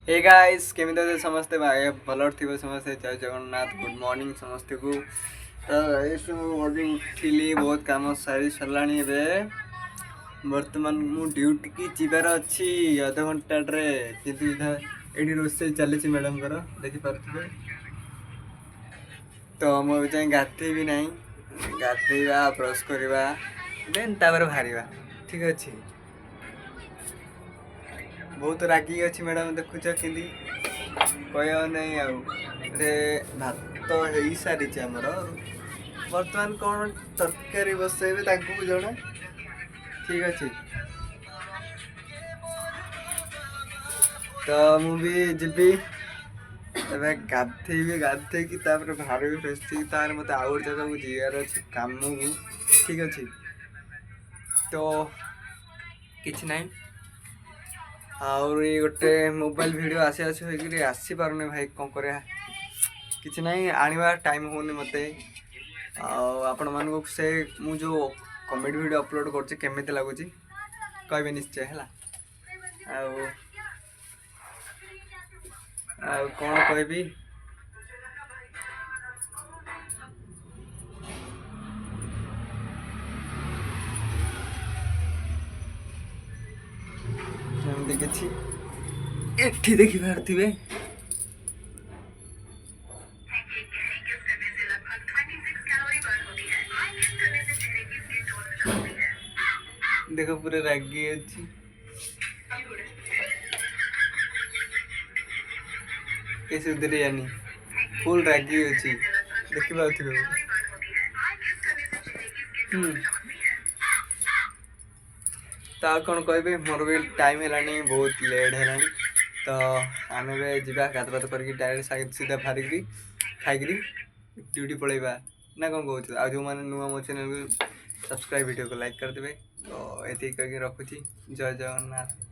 Hey guys केमिति अछे समस्ते भाई भलर थिबे समस्ते जय जगन्नाथ गुड मॉर्निंग समस्ते को तो एसु अभी उठिली बहुत काम सारी सरलाणी बे वर्तमान मु ड्यूटी की जीवार अच्छी आधा घंटा रे किंतु इधर एडी रोसे चली मैडम कर देखि पारथिबे तो मु जाय गाथे भी नहीं गाथेवा ब्रश करवा देन तापर भारीवा ठीक अछि बहुत रागी अच्छी मैडम देखुच कि कह नहीं आए भात हो सारी आमर बर्तमान कौन तरकारी बसैबे जना ठीक अच्छे तो मुझे जीवी गाधेबी गाधे कि बाहर भी फ्रेश थी मत आउ गोटे जगह को जीवार अच्छे कम को ठीक अच्छे तो किसी ना आउरी गोटे मोबाइल वीडियो आसी पारुनी भाई कौन कर किसी ना आने टाइम होनी मत आपण मान से मु जो कॉमेडी वीडियो अपलोड करमी लगुच कहे निश्चय है कौन कहबी देखी देखी पारे देख पूरे रागी अच्छी सुधरी जानी फुल रागी अच्छी देखी पारे तो कौन कहे मोर भी टाइम है बहुत लेट है तो आम जा गाधपात कर डायरेक्ट सीधा बाहर खाई ड्यूटी पलैबा ना कौन कौन आज जो मैंने नुआ मो चैनल को सब्सक्राइब वीडियो को लाइक करदे तो ये कह रखुची जय जगन्नाथ।